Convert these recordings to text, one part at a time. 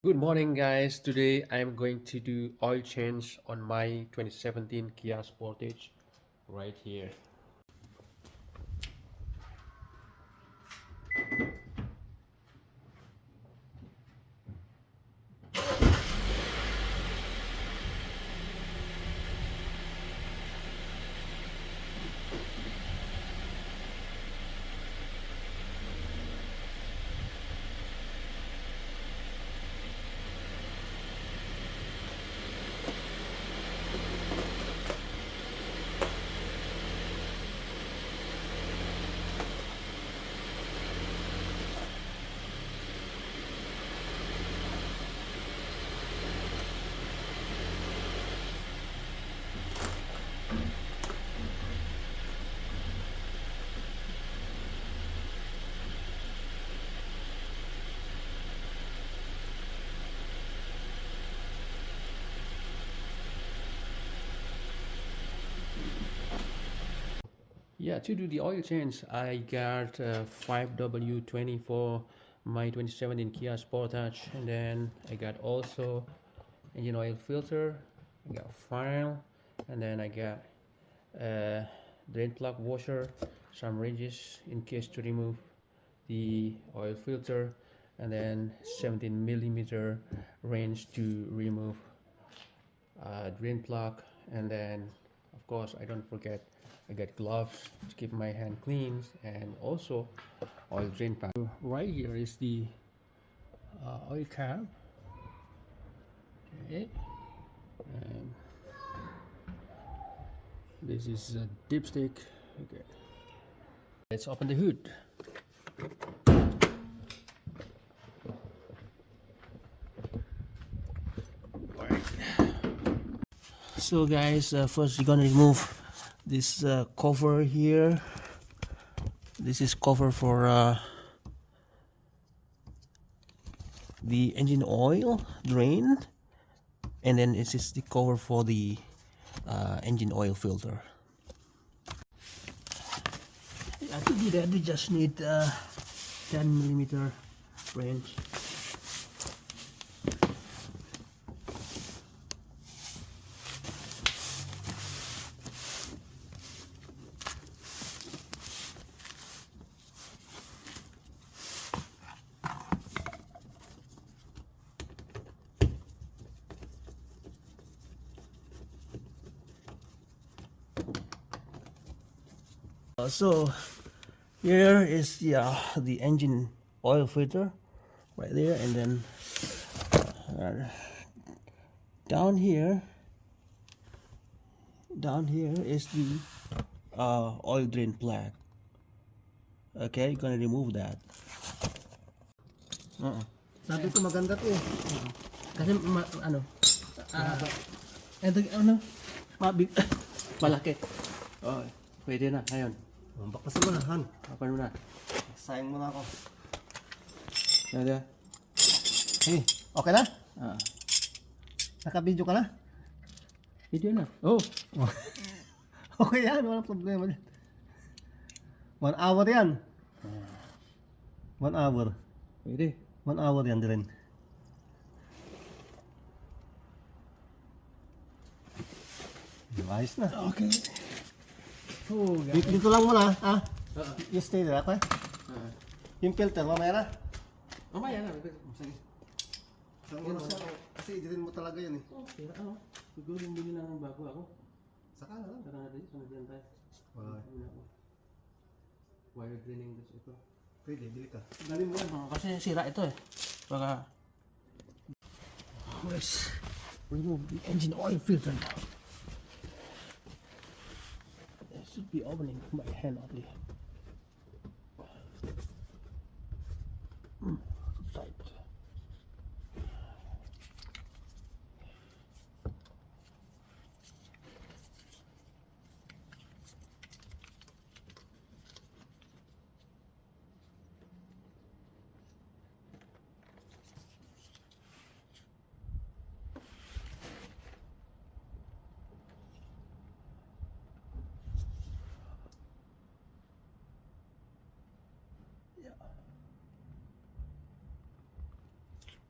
Good morning, guys. Today I'm going to do oil change on my 2017 Kia Sportage right here. Yeah, to do the oil change, I got 5W20 for my 2017 Kia Sportage, and then I got also engine oil filter, I got file, and then I got drain plug washer, some ridges in case to remove the oil filter, and then 17 millimeter wrench to remove drain plug, and then of course I don't forget I got gloves to keep my hand clean, and also oil drain pan. Right here is the oil cap. Okay, and this is a dipstick. Okay, let's open the hood. So guys, first you're gonna remove this cover here. This is cover for the engine oil drain, and then this is the cover for the engine oil filter. To do that, we just need 10 millimeter wrench. So here is the engine oil filter right there, and then down here is the oil drain plug. Okay, you're gonna remove that. Sabi ko maganda to eh. Kasi ano, eto ano, mabig, malaki. Oh, pwede na ngayon. Bakasan mo na, Han. Open mo na. Sayang mo na ako. Ada. Hey, okay na? Ah, Naka-video ka na? video na. Oh, Okay yan, walang problema dyan. 1 hour yan. 1 hour. pwede. 1 hour yan din. Ayos na. Okay. Oh, Dito lang muna, ha? Oo. You stay there, okay? Yung filter, mamaya na. Mamaya na. Sige. Saan mo na siya? Kasi idilin mo talaga yan eh. Okay, ano? Siguro hindi na lang bago ako. Saka na lang. Tara natin, sunod yan tayo. Wire draining this ito. Pwede, dili ka. Galing mo yan. Kasi sira ito eh. Baka... Let's remove the engine oil filter now. It should be opening by hand only. Tight.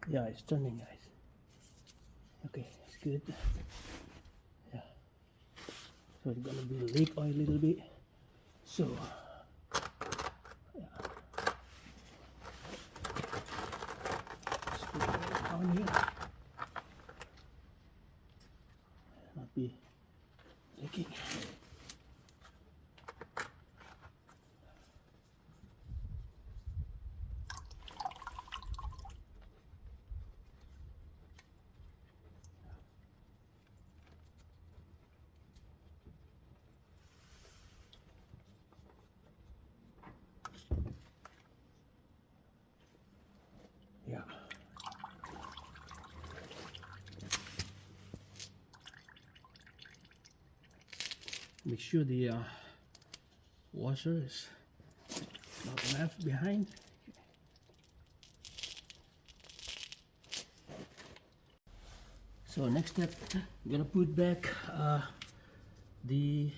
Yeah, it's turning, guys. Okay, it's good. Yeah. So it's gonna be leak oil a little bit. So yeah. Let's put it down here. Not be leaking. Yeah. Make sure the washer is not left behind. So next step, I'm gonna put back the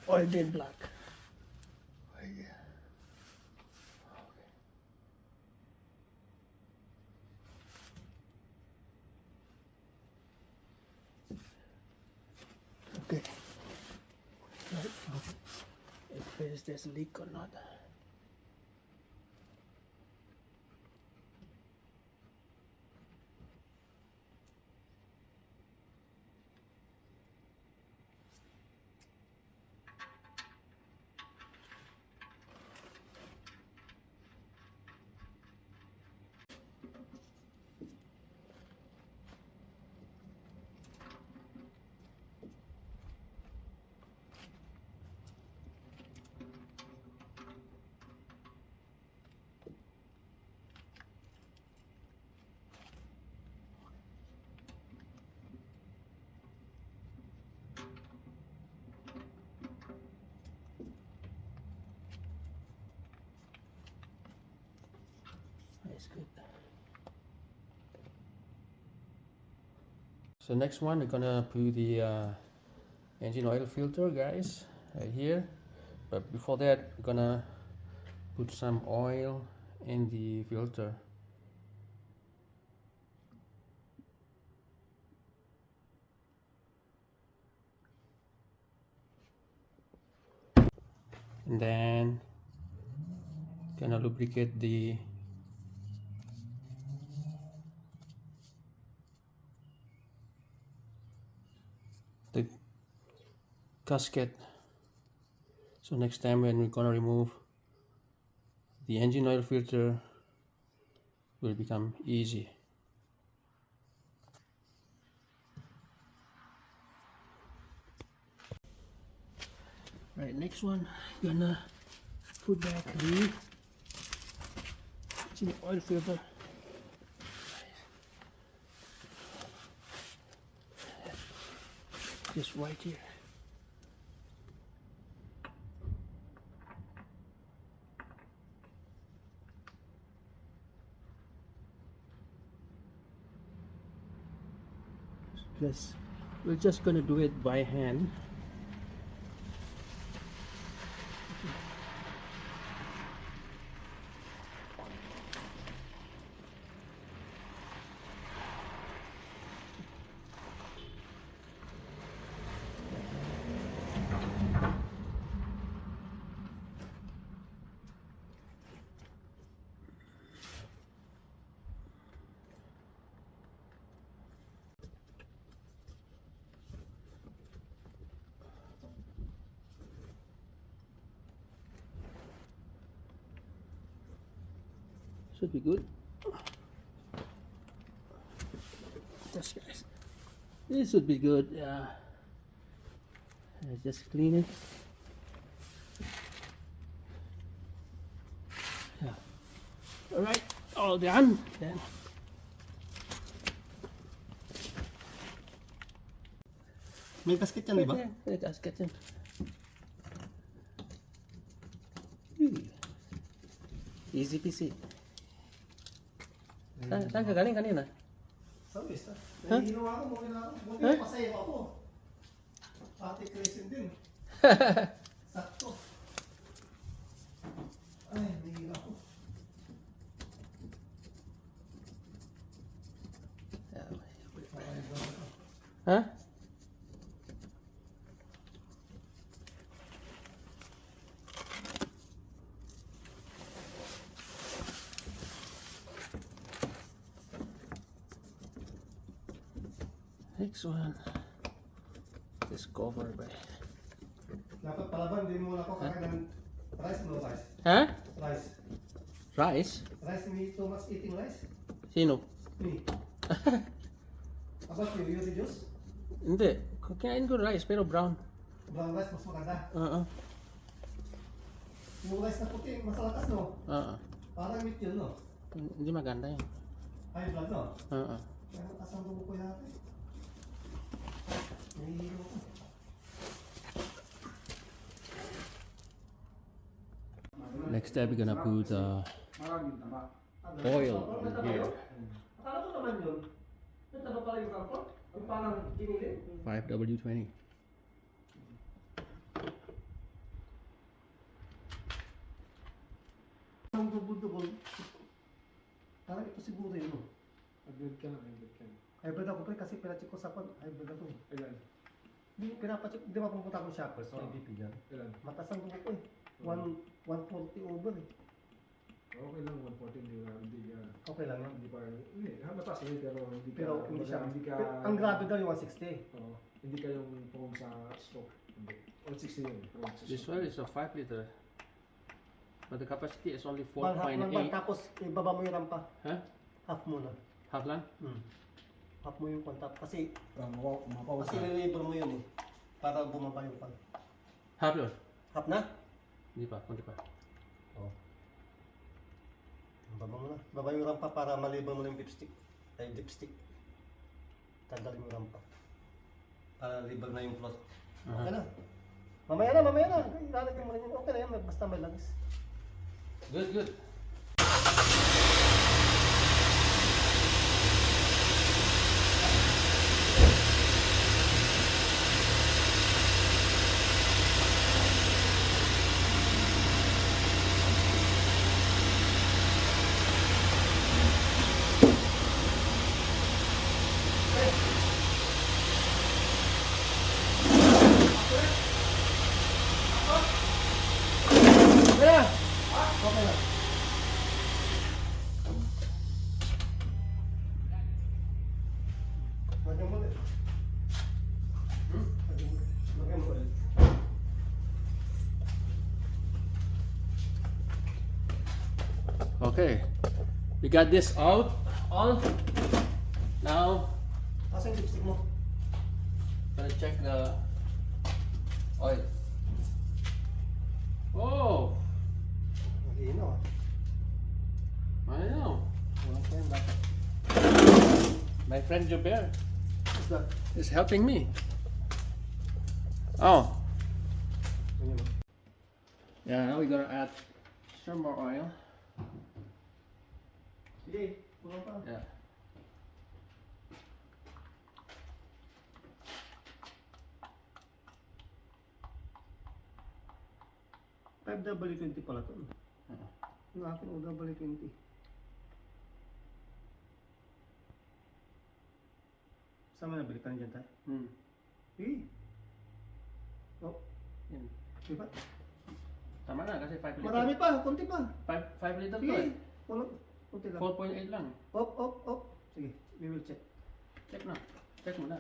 oil drain block. Right there. Okay. Right. If there's a leak or not. That's good. So next one, we're gonna put the engine oil filter, guys, right here. But before that, we're gonna put some oil in the filter. And then gonna lubricate the gasket. So next time when we're gonna remove the engine oil filter, will become easy. Right, next one, gonna put back the engine oil filter. Just right here. Because we're just gonna do it by hand. Should be good. Yes, guys. This should be good. Just clean it. Yeah. All right, all done. Then May gasket yan, di ba? may gasket yan. Easy peasy. Saan ka galing kanina? Sa wista. May ginawa ko, buti na ako. Buti na pasaya ako. Pati crescent din. Sakto. Ay, nahihila ako. Huh? Next one. Discover by. Dapat palaban, hindi mo ako kakain ng rice, no rice. Huh? Rice. Rice? Rice, me too much eating rice? Sino? Me. About you reduce? Hindi. Kakain ko rice pero brown. Brown rice, mas maganda. Yung rice na puti, mas malakas, no? Parang meat yun, no? Hindi maganda yun. High blood, no? Kaya mataas ang dugo ko natin. Nahihilo ko. Next step, we're gonna put oil in here. Akala ko naman yun. Ito ba pala yung kapot? Ang parang ginilin? 5W20. Ang dubol-dubol. Parang ito siguro yun, no? Hybrid ka na, hybrid ka na. Hybrid ako pre kasi pinacheck ko sa pan. Hybrid ako. Ilan? Pinapacheck, di ba pumunta akong shoppers? So, IBP yan. Ilan? Mataas ang dugo ko eh. 140 over eh. Okay lang, 140, hindi ka, Okay lang yun. hindi pa, hindi, mataas yun, pero hindi ka, Pero hindi siya. hindi ka, Ang grabe daw yung 160. hindi ka yung prone sa stroke, hindi. 160 yun, prone sa This stroke. one is a 5 liter. But the capacity is only One half lang ba? 4.8. Tapos ibaba mo yung rampa. Huh? Half muna. Half lang? Half mo yung kontap. Kasi Mapawas kasi reliever mo yun eh. Para bumaba yung pan. Half yun? Half na? Hindi pa, kunti pa. Oo. Baba mo na. Baba yung rampa para malibang mo na yung dipstick. Ay, dipstick. Tanggalin yung rampa. Para libag na yung plot. Okay na. Mamaya na, mamaya na. Lalagyan mo rin yun. Okay na yan. Basta may langis. Good, good. Okay na. Lagyan mo ulit. Lagyan mo ulit. Okay. We got this out. On. Now, Asa yung lipstick mo? gonna check the oil. Oh, Mahina ah. I know. Walang kaya dapat. My friend Joubert What's that? is helping me. Oh, Ganyan mo. yeah. Now we're gonna add some more oil. Sige, kulang pa. Yeah. W20 pala to. Ang akin W20. Saan mo nabili ka na dyan tayo? Sige. Oh, Yan. di ba? Tama na kasi 5 liter. Marami pa, konti pa. 5 liter to Sige, eh. konti lang. 4.8 lang. Op. Sige, we will check. Check na. Check mo na.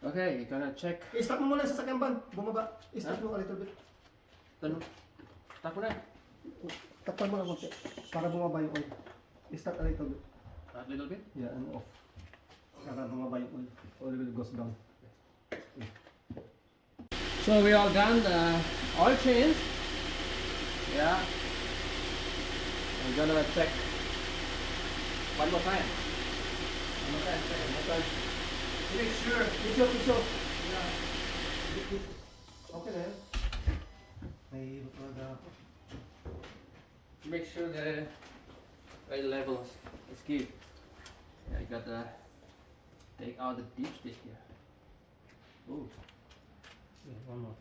Okay, gonna check. I-start mo muna sa sasakyan van. Bumaba. I-start mo a little bit. Tap mo na. Takpan mo lang konti. Para bumaba yung oil. I-start a little bit. A little bit. Yeah, and off. Para bumaba yung oil. Oil will goes down. So we all done the oil change. Yeah. I'm gonna check one more time. One more time. Make sure. Pisyo. Yeah. Okay na yan. May talaga ako. Make sure the oil levels is good. Yeah, you gotta take out the dipstick here. Ooh. Yeah, one more.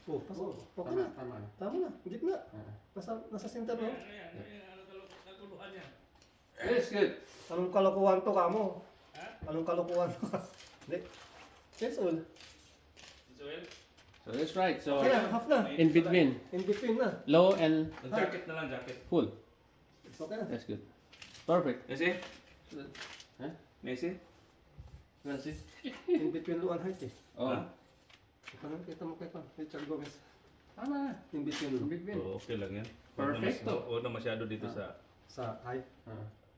Oh, pasok. Okay na. Tama na. Tama na. Gitna. Nasa center no? Yes, good. Anong kalokohan to kamo? Anong kalokohan to? Hindi. Yes, all. So that's right. So Okay na, half na. in between, In between na. low and Jacket na lang, jacket. full. It's okay na. That's good. Perfect. Messi? Huh? Messi? You wanna see? In between low and height eh. Oh. Ah. Kita mo kay Richard Gomez. Tama. In between In low. between. Oh, okay lang yan. Perfecto. Huwag na masyado dito Sa height.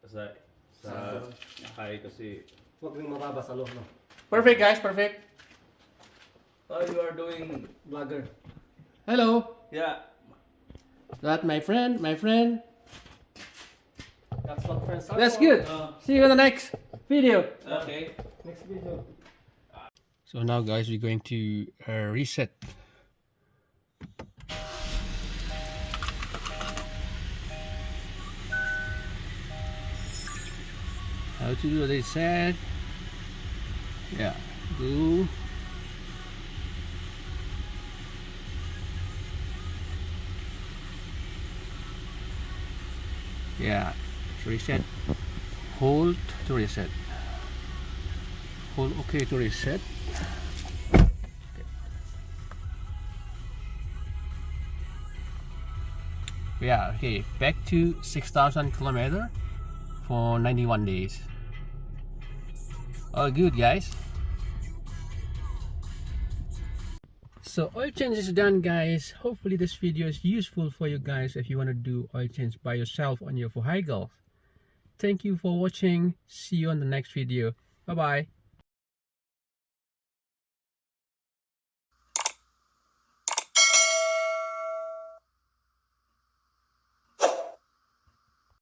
sa high kasi. Huwag rin mababa sa low, no? Perfect, guys. Perfect. Oh, you are doing. Vlogger. Hello. Yeah. That my friend. My friend. That's what friends are That's for. good. See you in the next video. Okay. Next video. So now, guys, we're going to reset. How to do the reset? Yeah, do. Yeah, to reset. Hold to reset. Hold OK to reset. Yeah, okay, back to 6,000 kilometer for 91 days. All good, guys. So oil change is done, guys. Hopefully this video is useful for you guys if you want to do oil change by yourself on your vehicle. Thank you for watching. See you on the next video. Bye bye.